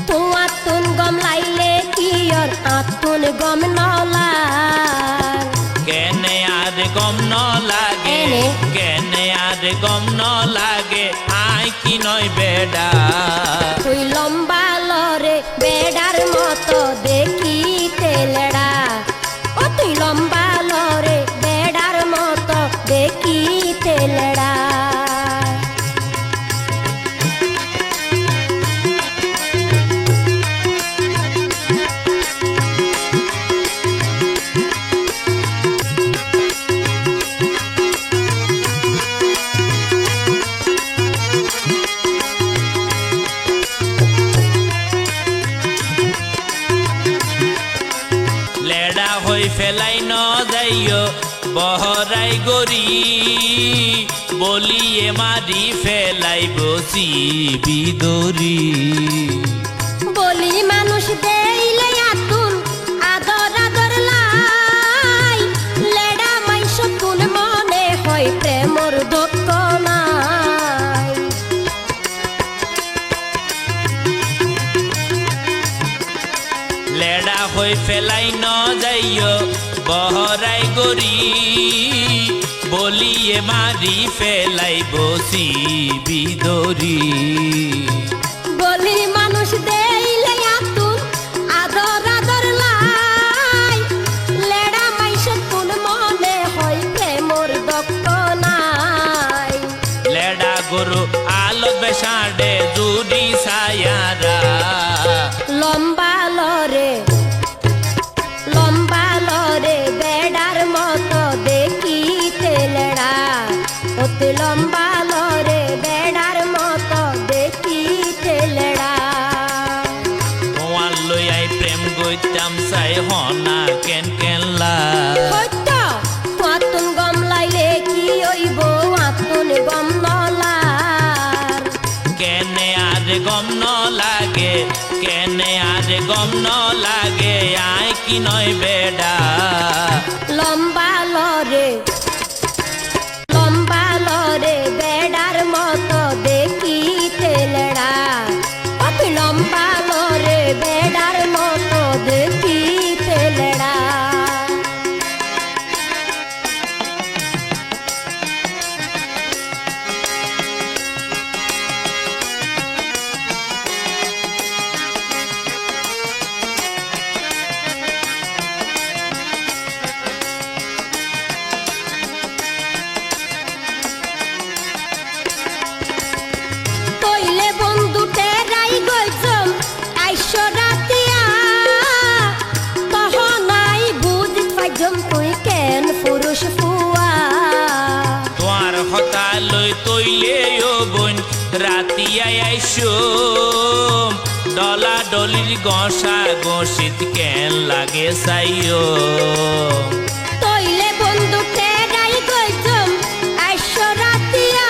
তো আত্মন গম লাইলে কি আর আত্মন গম নলার, কেনে আরে গম ন লাগে, কেনে কেনে আর গম ন লাগে আয় কি নয় বেডা তুই লম্বা লরে বেডার মতো দেখিতে লেডা ও তুই লম্বা লরে বেডার মতো দেখিতে লেডা লেডা হই ফেলাই ন যাইও বহরাই গরি বলিয়ে মারি ফেলাই বসি বিদরি বলি মানুষ দেইলে আতুন আদর আদর লাই লেডা মাইস তুন মনে হয় প্রেমর দুঃখ নাই লেডা হই ফেলাই ন যাইও বহরাই গরি বলিয়ে মারি ফেলাই বসি বিদরি বলি মানুষ দেইলে আতুন আদর আদর লাই লেডা মাইস তুন মনে হয় প্রেমর দুঃখ নাই লেডা গরু আলো বেসাডে জুড়ি সায়ারা লম্বা লরে বেডার মতো দেখিতে লেডা অতি লম্বা লরে বেডার মতো দেখিতে লেডা তোমার লইয়াই প্রেম গইতাম চাই হনা কেন কেনলা হইত আতুন গম লাইলে কি হইব আতুন গম নলার কেনে আর গম ন লাগে কেনে আর গম ন লাগে আয় কি নয় বেডা লম্বা লরে বেডার মতো দেখিতে লেডা ও তুই লম্বা লরে বেডার মতো দেখিতে লেডা কইলে বন্ধু টেরাই গইছম আইসো রাতিয়া তহনাই বুঝিত পাইজম তুই কেন পুরুষ ফুয়া তোমার হতা লই তৈলে ও বোন রাতিয়াই আইসো ডলা ডলির গসা গসিত কেন লাগে চাইও কইলে বন্ধু টেরাই গইছম আইসো রাতিয়া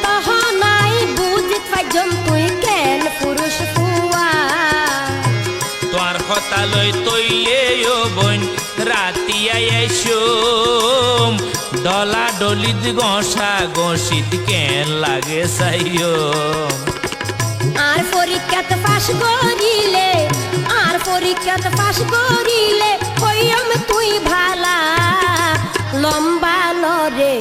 তহনাই বুঝিত পাইজম তুই কেন পুরুষ ফুয়া তোমার হতা লই তৈলে ও বোন রাতিয়াই আইসো ডলা ডলির গসা গসিত কেন লাগে চাইও আর পরীক্ষাতে পাশ করিলে হইম তুই ভালা লম্বা লরে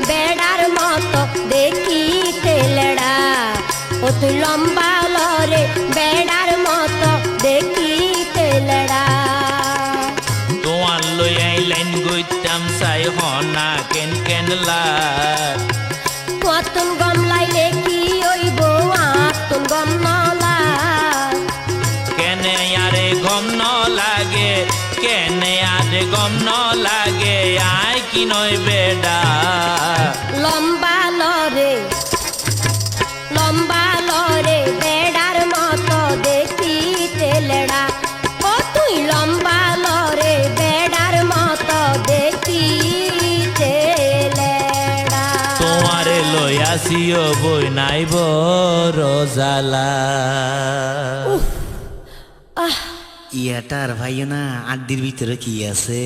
বেড়ার মতো দেখিতে লেডা ও তুই লম্বা লরে বেড়ার মতো দেখিতে লেডা তোমার লই আইলাইন গইতাম চাই হনা কেন কেনলা কতন গম লাইলে কি হইব আতুন গম নলা কেনে আরে গম ন লাগে কেনে আরে গম ন লাগে আয় কি নয় বেডা লম্বা লরে বেড়ার মতো দেখিতে লেডা ও তুই লম্বা লরে বেড়ার মতো দেখিতে লেডা তোমারে লইয়াছিও বই নাই বড় জ্বালা ইয়াটার ভাইও না আড্ডির ভিতরে কি আছে